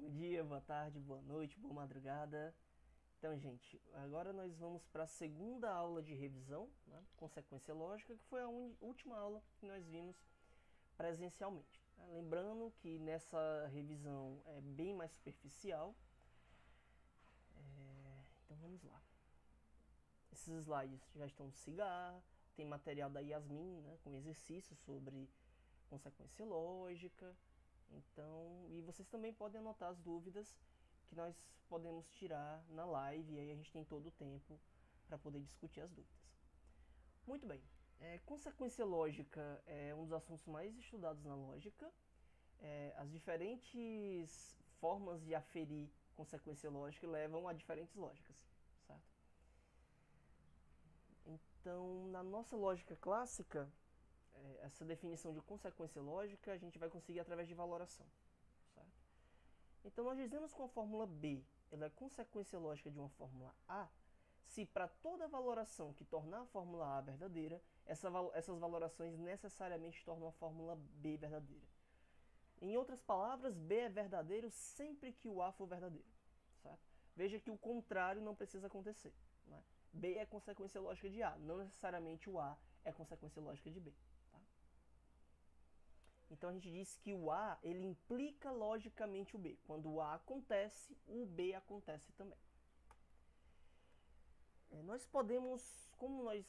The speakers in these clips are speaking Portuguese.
Bom dia, boa tarde, boa noite, boa madrugada. Então, gente, agora nós vamos para a segunda aula de revisão, né? Consequência lógica, que foi a última aula que nós vimos presencialmente. Né? Lembrando que nessa revisão é bem mais superficial. Então vamos lá. Esses slides já estão no Cigar, tem material da Yasmin, né, com exercícios sobre consequência lógica. Então, e vocês também podem anotar as dúvidas que nós podemos tirar na live, e aí a gente tem todo o tempo para poder discutir as dúvidas. Muito bem, consequência lógica é um dos assuntos mais estudados na lógica. As diferentes formas de aferir consequência lógica levam a diferentes lógicas, certo? Então, na nossa lógica clássica, essa definição de consequência lógica a gente vai conseguir através de valoração, certo? Então nós dizemos que uma fórmula B ela é consequência lógica de uma fórmula A se para toda valoração que tornar a fórmula A verdadeira, essas valorações necessariamente tornam a fórmula B verdadeira. Em outras palavras, B é verdadeiro sempre que o A for verdadeiro, certo? Veja que o contrário não precisa acontecer, né? B é consequência lógica de A, não necessariamente o A é consequência lógica de B. Tá? Então a gente diz que o A ele implica logicamente o B. Quando o A acontece, o B acontece também. Nós podemos, como nós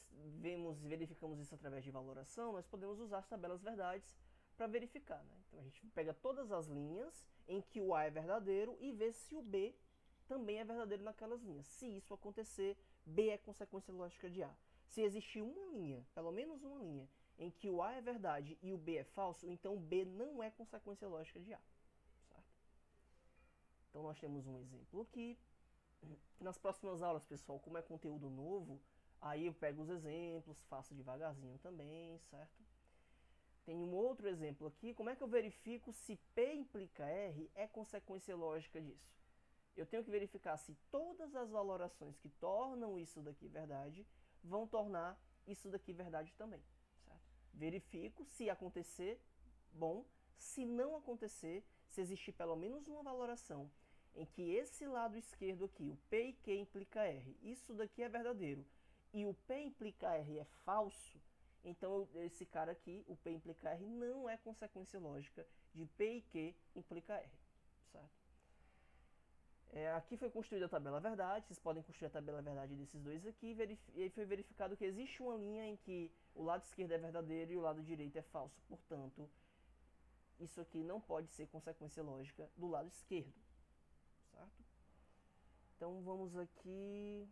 verificamos isso através de valoração, nós podemos usar as tabelas verdades para verificar. Né? Então a gente pega todas as linhas em que o A é verdadeiro e vê se o B também é verdadeiro naquelas linhas. Se isso acontecer, B é consequência lógica de A. Se existir uma linha, pelo menos uma linha, em que o A é verdade e o B é falso, então B não é consequência lógica de A. Certo? Então nós temos um exemplo aqui. Nas próximas aulas, pessoal, como é conteúdo novo, aí eu pego os exemplos, faço devagarzinho também, certo? Tem um outro exemplo aqui. Como é que eu verifico se P implica R é consequência lógica disso? Eu tenho que verificar se todas as valorações que tornam isso daqui verdade vão tornar isso daqui verdade também, certo? Verifico, se acontecer, bom. Se não acontecer, se existir pelo menos uma valoração em que esse lado esquerdo aqui, o P e Q implica R, isso daqui é verdadeiro, e o P implica R é falso, então esse cara aqui, o P implica R, não é consequência lógica de P e Q implica R, certo? Aqui foi construída a tabela verdade, vocês podem construir a tabela verdade desses dois aqui, e foi verificado que existe uma linha em que o lado esquerdo é verdadeiro e o lado direito é falso, portanto, isso aqui não pode ser consequência lógica do lado esquerdo, certo? Então vamos aqui,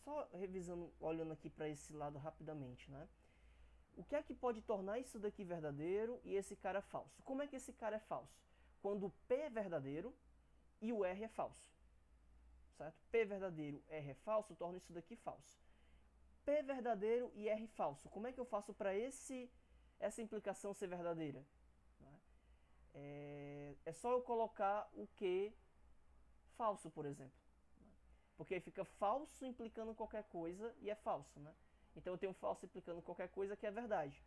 só revisando, olhando aqui para esse lado rapidamente, né? O que é que pode tornar isso daqui verdadeiro e esse cara falso? Como é que esse cara é falso? Quando o P é verdadeiro e o R é falso, certo? P verdadeiro, R é falso, torna isso daqui falso. P verdadeiro e R falso. Como é que eu faço para essa implicação ser verdadeira? É só eu colocar o Q falso, por exemplo. Porque aí fica falso implicando qualquer coisa e é falso, né? Então eu tenho falso implicando qualquer coisa que é verdade.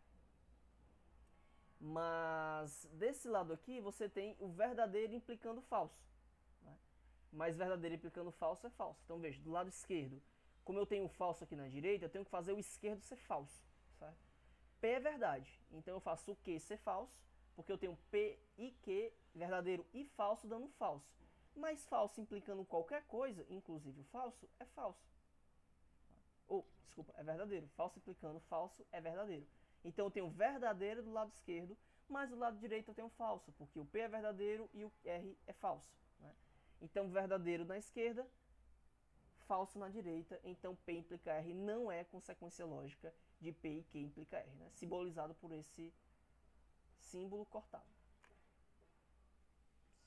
Mas desse lado aqui você tem o verdadeiro implicando falso. Né? Mas verdadeiro implicando falso é falso. Então veja, do lado esquerdo, como eu tenho o falso aqui na direita, eu tenho que fazer o esquerdo ser falso. Certo? P é verdade, então eu faço o Q ser falso, porque eu tenho P e Q, verdadeiro e falso, dando falso. Mas falso implicando qualquer coisa, inclusive o falso, é falso. Desculpa, é verdadeiro. Falso implicando falso é verdadeiro. Então eu tenho verdadeiro do lado esquerdo, mas do lado direito eu tenho falso, porque o P é verdadeiro e o R é falso. Né? Então verdadeiro na esquerda, falso na direita, então P implica R não é consequência lógica de P e Q implica R, né? Simbolizado por esse símbolo cortado.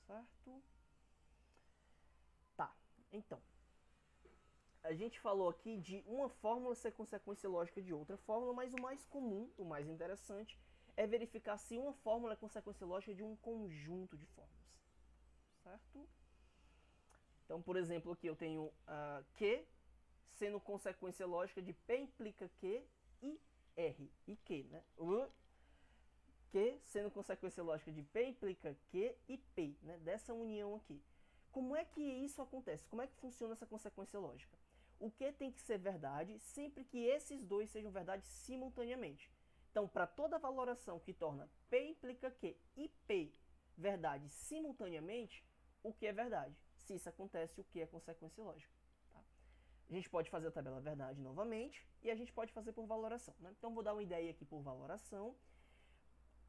Certo? Tá, então. A gente falou aqui de uma fórmula ser consequência lógica de outra fórmula, mas o mais comum, o mais interessante, é verificar se uma fórmula é consequência lógica de um conjunto de fórmulas. Certo? Então, por exemplo, aqui eu tenho Q sendo consequência lógica de P implica Q e R. E Q, né? Q sendo consequência lógica de P implica Q e P, né, dessa união aqui. Como é que isso acontece? Como é que funciona essa consequência lógica? O Q tem que ser verdade sempre que esses dois sejam verdade simultaneamente. Então, para toda valoração que torna P implica Q e P verdade simultaneamente, o Q é verdade. Se isso acontece, o Q é consequência lógica. Tá? A gente pode fazer a tabela verdade novamente e a gente pode fazer por valoração. Né? Então, vou dar uma ideia aqui por valoração.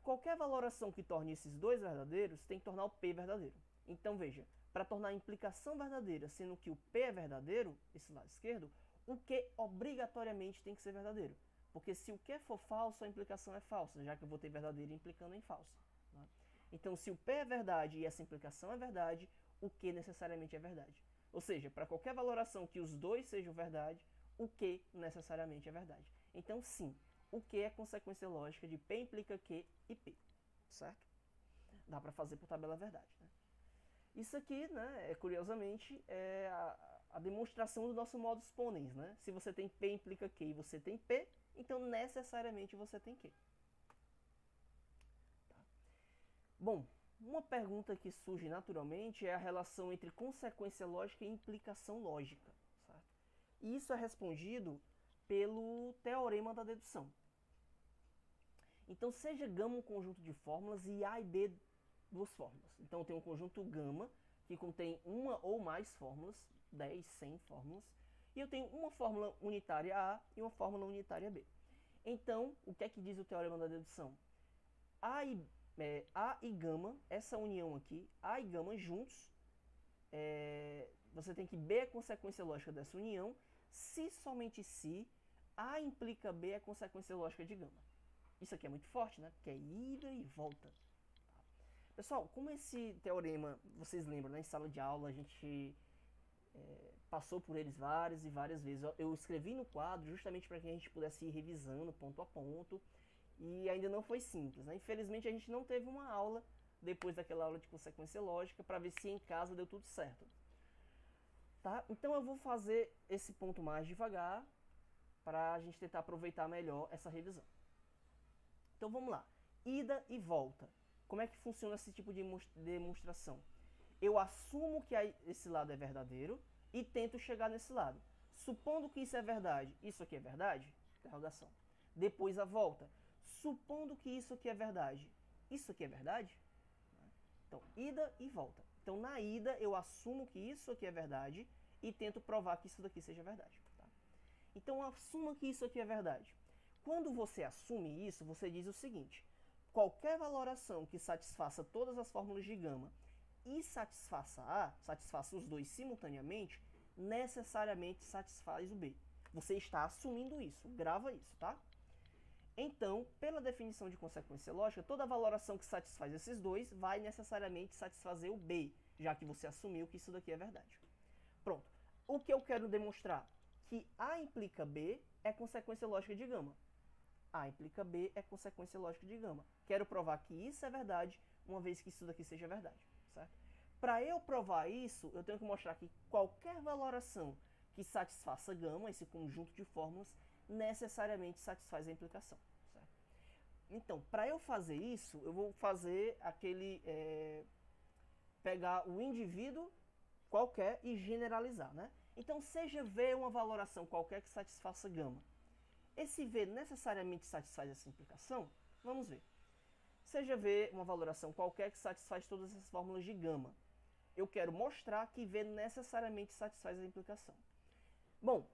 Qualquer valoração que torne esses dois verdadeiros tem que tornar o P verdadeiro. Então, veja, para tornar a implicação verdadeira, sendo que o P é verdadeiro, esse lado esquerdo, o Q obrigatoriamente tem que ser verdadeiro. Porque se o Q for falso, a implicação é falsa, já que eu vou ter verdadeiro implicando em falso. Né? Então, se o P é verdade e essa implicação é verdade, o Q necessariamente é verdade. Ou seja, para qualquer valoração que os dois sejam verdade, o Q necessariamente é verdade. Então, sim, o Q é consequência lógica de P implica Q e P, certo? Dá para fazer por tabela verdade, né? Isso aqui, né, curiosamente, é a demonstração do nosso modus ponens, né? Se você tem P implica Q e você tem P, então necessariamente você tem Q. Tá. Bom, uma pergunta que surge naturalmente é a relação entre consequência lógica e implicação lógica, certo? E isso é respondido pelo teorema da dedução. Então, seja gama um conjunto de fórmulas e A e B duas fórmulas. Então, tem um conjunto gama que contém uma ou mais fórmulas, 10, 100 fórmulas, e eu tenho uma fórmula unitária A e uma fórmula unitária B. Então, o que é que diz o teorema da dedução? A e gama, essa união aqui, A e gama juntos, você tem que B é consequência lógica dessa união, se somente se A implica B é consequência lógica de gama. Isso aqui é muito forte, né? Porque é ida e volta. Pessoal, como esse teorema, vocês lembram, né? Em sala de aula a gente passou por eles várias e várias vezes. Eu escrevi no quadro justamente para que a gente pudesse ir revisando ponto a ponto. E ainda não foi simples, né? Infelizmente a gente não teve uma aula depois daquela aula de consequência lógica para ver se em casa deu tudo certo. Tá? Então eu vou fazer esse ponto mais devagar para a gente tentar aproveitar melhor essa revisão. Então vamos lá. Ida e volta. Como é que funciona esse tipo de demonstração? Eu assumo que esse lado é verdadeiro e tento chegar nesse lado. Supondo que isso é verdade, isso aqui é verdade? Interrogação. Depois a volta. Supondo que isso aqui é verdade, isso aqui é verdade? Então, ida e volta. Então, na ida, eu assumo que isso aqui é verdade e tento provar que isso daqui seja verdade. Tá? Então, assuma que isso aqui é verdade. Quando você assume isso, você diz o seguinte: qualquer valoração que satisfaça todas as fórmulas de gama e satisfaça A, satisfaça os dois simultaneamente, necessariamente satisfaz o B. Você está assumindo isso, grava isso, tá? Então, pela definição de consequência lógica, toda valoração que satisfaz esses dois vai necessariamente satisfazer o B, já que você assumiu que isso daqui é verdade. Pronto. O que eu quero demonstrar? Que A implica B é consequência lógica de gama. A implica B é consequência lógica de gama. Quero provar que isso é verdade, uma vez que isso daqui seja verdade, certo? Para eu provar isso, eu tenho que mostrar que qualquer valoração que satisfaça gama, esse conjunto de fórmulas, necessariamente satisfaz a implicação, certo? Então, para eu fazer isso, eu vou fazer aquele... pegar o indivíduo qualquer e generalizar, né? Então, seja V uma valoração qualquer que satisfaça gama. Esse V necessariamente satisfaz essa implicação? Vamos ver. Seja V uma valoração qualquer que satisfaz todas as fórmulas de gama. Eu quero mostrar que V necessariamente satisfaz a implicação. Bom,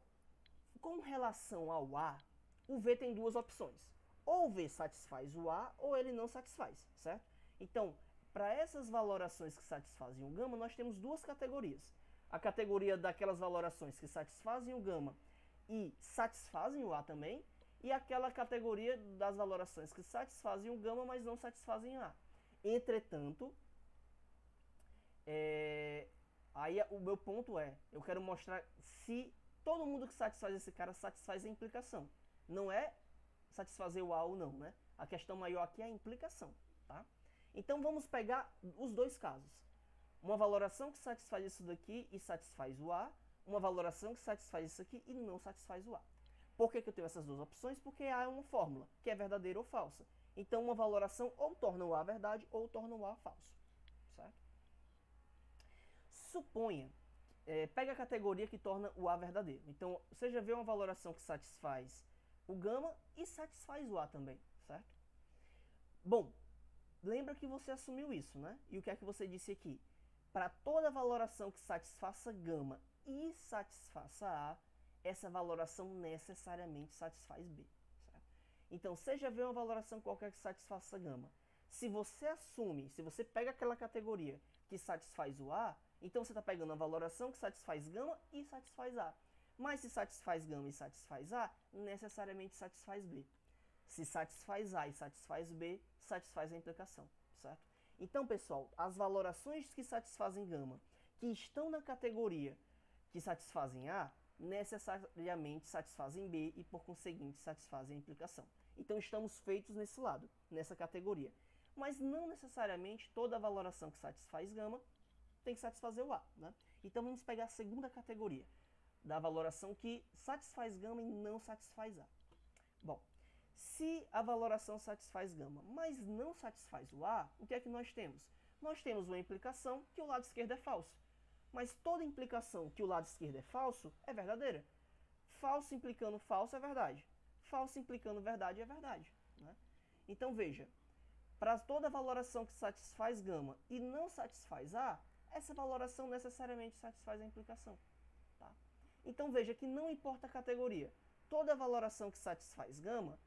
com relação ao A, o V tem duas opções. Ou o V satisfaz o A, ou ele não satisfaz, certo? Então, para essas valorações que satisfazem o gama, nós temos duas categorias. A categoria daquelas valorações que satisfazem o gama e satisfazem o A também, e aquela categoria das valorações que satisfazem o gama, mas não satisfazem o A. Entretanto, aí o meu ponto é, eu quero mostrar se todo mundo que satisfaz esse cara satisfaz a implicação. Não é satisfazer o A ou não, né? A questão maior aqui é a implicação, tá? Então vamos pegar os dois casos. Uma valoração que satisfaz isso daqui e satisfaz o A, uma valoração que satisfaz isso aqui e não satisfaz o A. Por que eu tenho essas duas opções? Porque A é uma fórmula, que é verdadeira ou falsa. Então, uma valoração ou torna o A verdade ou torna o A falso, certo? Suponha, pega a categoria que torna o A verdadeiro. Então, você já vê uma valoração que satisfaz o gama e satisfaz o A também, certo? Bom, lembra que você assumiu isso, né? E o que é que você disse aqui? Para toda valoração que satisfaça gama e satisfaça A, essa valoração necessariamente satisfaz B. Certo? Então, você já vê uma valoração qualquer que satisfaça gama. Se você assume, se você pega aquela categoria que satisfaz o A, então você está pegando a valoração que satisfaz gama e satisfaz A. Mas se satisfaz gama e satisfaz A, necessariamente satisfaz B. Se satisfaz A e satisfaz B, satisfaz a implicação, certo? Então, pessoal, as valorações que satisfazem gama, que estão na categoria que satisfazem A, necessariamente satisfazem B e, por conseguinte, satisfazem a implicação. Então, estamos feitos nesse lado, nessa categoria. Mas não necessariamente toda valoração que satisfaz gama tem que satisfazer o A, né? Então, vamos pegar a segunda categoria, da valoração que satisfaz gama e não satisfaz A. Bom, se a valoração satisfaz gama, mas não satisfaz o A, o que é que nós temos? Nós temos uma implicação que o lado esquerdo é falso. Mas toda implicação que o lado esquerdo é falso é verdadeira. Falso implicando falso é verdade. Falso implicando verdade é verdade, né? Então veja, para toda valoração que satisfaz gama e não satisfaz A, essa valoração necessariamente satisfaz a implicação. Tá? Então veja que não importa a categoria. Toda valoração que satisfaz gama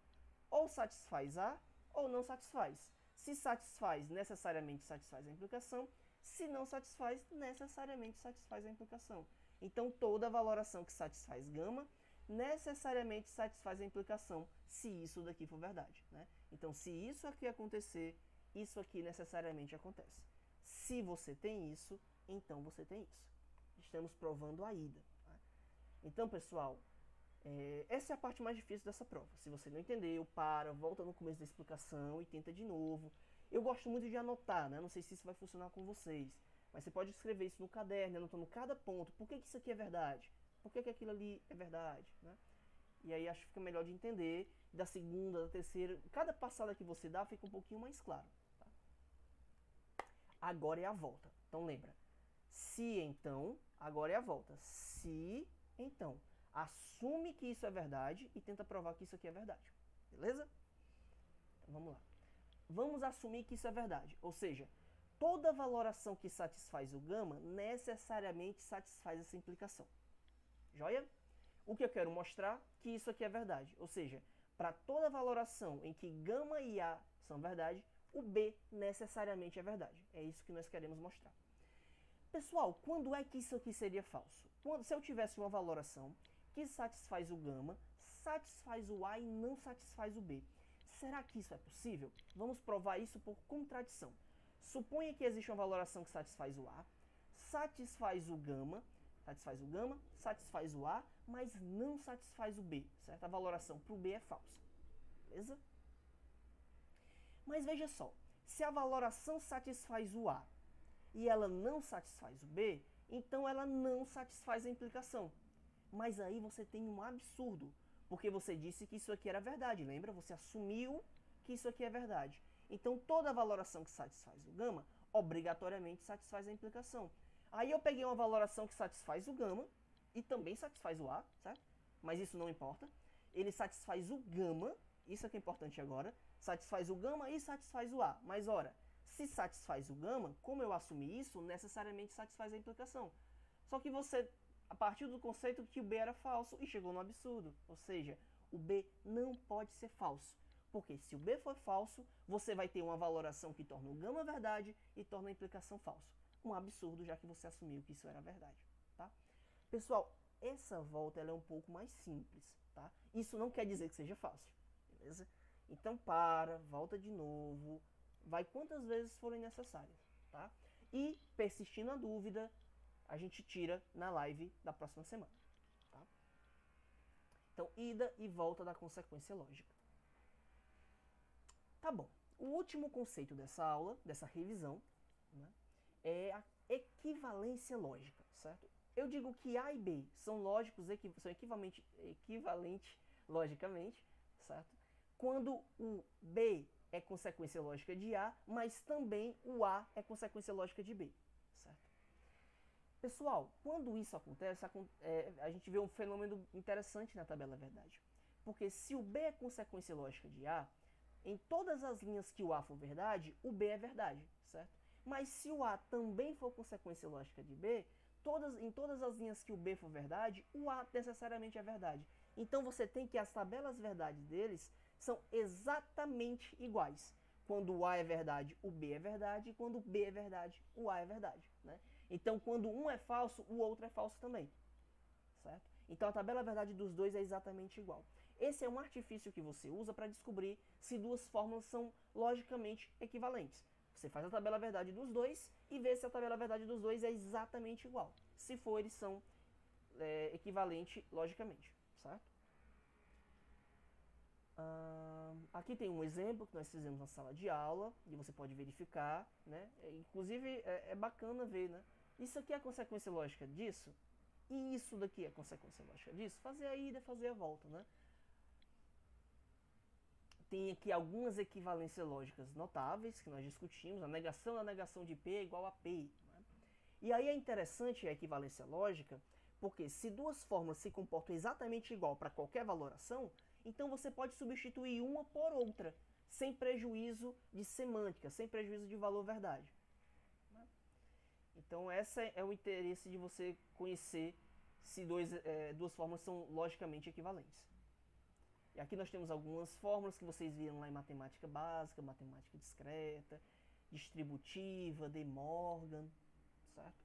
ou satisfaz A ou não satisfaz. Se satisfaz, necessariamente satisfaz a implicação. Se não satisfaz, necessariamente satisfaz a implicação. Então, toda valoração que satisfaz gama necessariamente satisfaz a implicação, se isso daqui for verdade, né? Então, se isso aqui acontecer, isso aqui necessariamente acontece. Se você tem isso, então você tem isso. Estamos provando a ida. Tá? Então, pessoal, essa é a parte mais difícil dessa prova. Se você não entendeu, volta no começo da explicação e tenta de novo. Eu gosto muito de anotar, né? Não sei se isso vai funcionar com vocês, mas você pode escrever isso no caderno, anotando cada ponto. Por que isso aqui é verdade? Por que aquilo ali é verdade? Né? E aí acho que fica melhor de entender. Da segunda, da terceira, cada passada que você dá fica um pouquinho mais claro. Tá? Agora é a volta. Então lembra, se então, agora é a volta. Se então, assume que isso é verdade e tenta provar que isso aqui é verdade. Beleza? Então vamos lá. Vamos assumir que isso é verdade. Ou seja, toda valoração que satisfaz o gama necessariamente satisfaz essa implicação. Joia? O que eu quero mostrar que isso aqui é verdade. Ou seja, para toda valoração em que gama e A são verdade, o B necessariamente é verdade. É isso que nós queremos mostrar. Pessoal, quando é que isso aqui seria falso? Se eu tivesse uma valoração que satisfaz o gama, satisfaz o A e não satisfaz o B. Será que isso é possível? Vamos provar isso por contradição. Suponha que existe uma valoração que satisfaz o A, satisfaz o gama, satisfaz o A, mas não satisfaz o B, certo? A valoração para o B é falsa, beleza? Mas veja só, se a valoração satisfaz o A e ela não satisfaz o B, então ela não satisfaz a implicação. Mas aí você tem um absurdo, porque você disse que isso aqui era verdade, lembra? Você assumiu que isso aqui é verdade. Então toda valoração que satisfaz o gama, obrigatoriamente satisfaz a implicação. Aí eu peguei uma valoração que satisfaz o gama e também satisfaz o A, certo? Mas isso não importa. Ele satisfaz o gama, isso é que é importante agora, satisfaz o gama e satisfaz o A. Mas ora, se satisfaz o gama, como eu assumi isso, necessariamente satisfaz a implicação. Só que você, a partir do conceito que o B era falso, e chegou no absurdo. Ou seja, o B não pode ser falso. Porque se o B for falso, você vai ter uma valoração que torna o gama verdade e torna a implicação falso. Um absurdo, já que você assumiu que isso era verdade. Tá? Pessoal, essa volta ela é um pouco mais simples. Tá? Isso não quer dizer que seja fácil. Beleza? Então volta de novo, vai quantas vezes forem necessárias. Tá? E, persistindo a dúvida, a gente tira na live da próxima semana. Tá? Então, ida e volta da consequência lógica. Tá bom. O último conceito dessa aula, dessa revisão, né, é a equivalência lógica, certo? Eu digo que A e B são lógicos, são equivalentes logicamente, certo? Quando o B é consequência lógica de A, mas também o A é consequência lógica de B, certo? Pessoal, quando isso acontece, a gente vê um fenômeno interessante na tabela verdade. Porque se o B é consequência lógica de A, em todas as linhas que o A for verdade, o B é verdade, certo? Mas se o A também for consequência lógica de B, em todas as linhas que o B for verdade, o A necessariamente é verdade. Então você tem que as tabelas verdades deles são exatamente iguais. Quando o A é verdade, o B é verdade, e quando o B é verdade, o A é verdade, né? Então, quando um é falso, o outro é falso também, certo? Então, a tabela verdade dos dois é exatamente igual. Esse é um artifício que você usa para descobrir se duas fórmulas são logicamente equivalentes. Você faz a tabela verdade dos dois e vê se a tabela verdade dos dois é exatamente igual. Se for, eles são equivalentes logicamente, certo? Aqui tem um exemplo que nós fizemos na sala de aula e você pode verificar, né? Inclusive é bacana ver, né? Isso aqui é a consequência lógica disso e isso daqui é a consequência lógica disso. Fazer a ida, fazer a volta, né? Tem aqui algumas equivalências lógicas notáveis que nós discutimos. A negação da negação de P é igual a P. Né? E aí é interessante a equivalência lógica, porque se duas fórmulas se comportam exatamente igual para qualquer valoração, então você pode substituir uma por outra, sem prejuízo de semântica, sem prejuízo de valor verdade. Então esse é o interesse de você conhecer se duas fórmulas são logicamente equivalentes. E aqui nós temos algumas fórmulas que vocês viram lá em matemática básica, matemática discreta, distributiva, De Morgan, certo?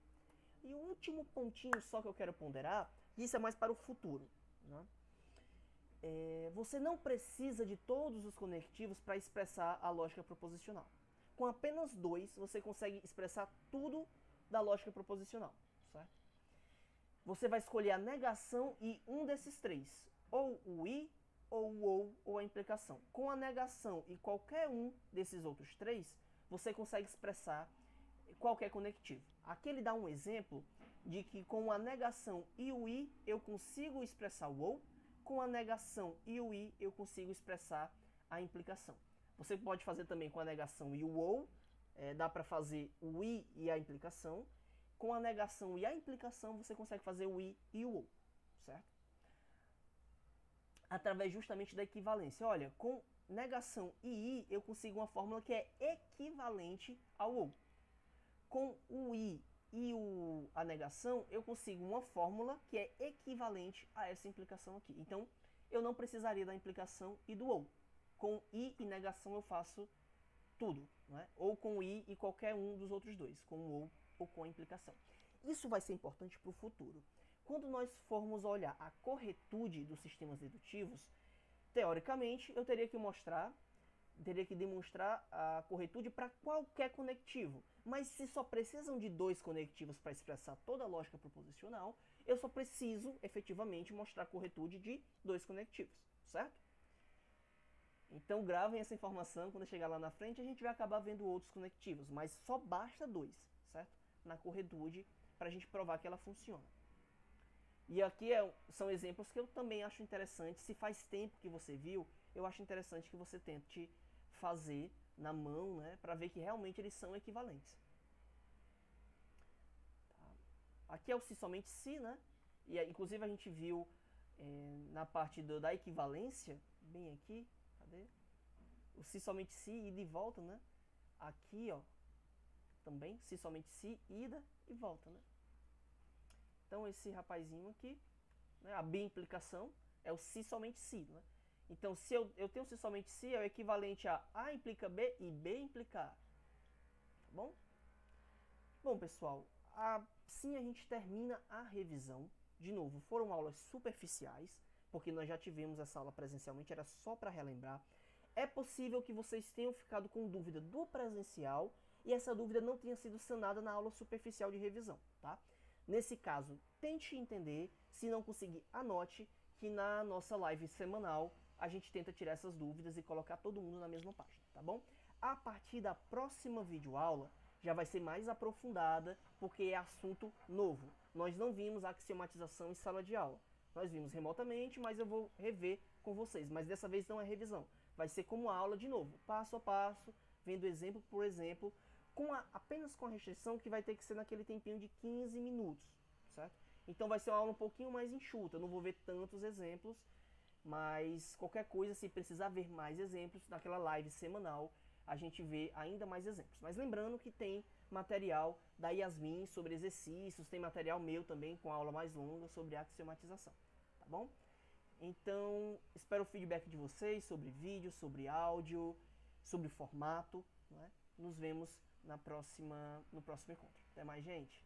E o último pontinho só que eu quero ponderar, e isso é mais para o futuro, né? Você não precisa de todos os conectivos para expressar a lógica proposicional. Com apenas dois, você consegue expressar tudo da lógica proposicional, certo? Você vai escolher a negação e um desses três, ou o i, ou a implicação. Com a negação e qualquer um desses outros três, você consegue expressar qualquer conectivo. Aqui ele dá um exemplo de que com a negação e o i eu consigo expressar o ou, com a negação e o i eu consigo expressar a implicação. Você pode fazer também com a negação e o ou, dá para fazer o i e a implicação. Com a negação e a implicação você consegue fazer o i e o ou, certo? Através justamente da equivalência. Olha, com negação e i, eu consigo uma fórmula que é equivalente ao ou. Com o i e a negação, eu consigo uma fórmula que é equivalente a essa implicação aqui. Então, eu não precisaria da implicação e do ou. Com i e negação eu faço tudo, não é? Ou com i e qualquer um dos outros dois, com o ou com a implicação. Isso vai ser importante para o futuro. Quando nós formos olhar a corretude dos sistemas dedutivos, teoricamente eu teria que demonstrar a corretude para qualquer conectivo. Mas se só precisam de dois conectivos para expressar toda a lógica proposicional, eu só preciso efetivamente mostrar a corretude de dois conectivos, certo? Então gravem essa informação, quando chegar lá na frente a gente vai acabar vendo outros conectivos, mas só basta dois, certo? Na corretude para a gente provar que ela funciona. E aqui são exemplos que eu também acho interessante. Se faz tempo que você viu, eu acho interessante que você tente fazer na mão, né, para ver que realmente eles são equivalentes. Tá. Aqui é o se somente se, né? E inclusive a gente viu na parte da equivalência, bem aqui, cadê? O se somente se, ida e volta, né? Aqui, ó, também, se somente se, ida e volta, né? Então esse rapazinho aqui, né, a bi-implicação é o se somente se, né? Então se eu tenho se somente se, é o equivalente a A implica B e B implica A. Tá bom? Bom, pessoal, assim a gente termina a revisão. De novo, foram aulas superficiais, porque nós já tivemos essa aula presencialmente, era só para relembrar. É possível que vocês tenham ficado com dúvida do presencial e essa dúvida não tenha sido sanada na aula superficial de revisão, tá? Nesse caso, tente entender, se não conseguir, anote, que na nossa live semanal a gente tenta tirar essas dúvidas e colocar todo mundo na mesma página, tá bom? A partir da próxima videoaula já vai ser mais aprofundada, porque é assunto novo. Nós não vimos axiomatização em sala de aula. Nós vimos remotamente, mas eu vou rever com vocês. Mas dessa vez não é revisão. Vai ser como a aula de novo, passo a passo, vendo exemplo por exemplo, apenas com a restrição que vai ter que ser naquele tempinho de 15 minutos, certo? Então vai ser uma aula um pouquinho mais enxuta, eu não vou ver tantos exemplos, mas qualquer coisa, se precisar ver mais exemplos, naquela live semanal a gente vê ainda mais exemplos. Mas lembrando que tem material da Yasmin sobre exercícios, tem material meu também com aula mais longa sobre axiomatização, tá bom? Então, espero o feedback de vocês sobre vídeo, sobre áudio, sobre formato, né? Nos vemos no próximo encontro. Até mais, gente!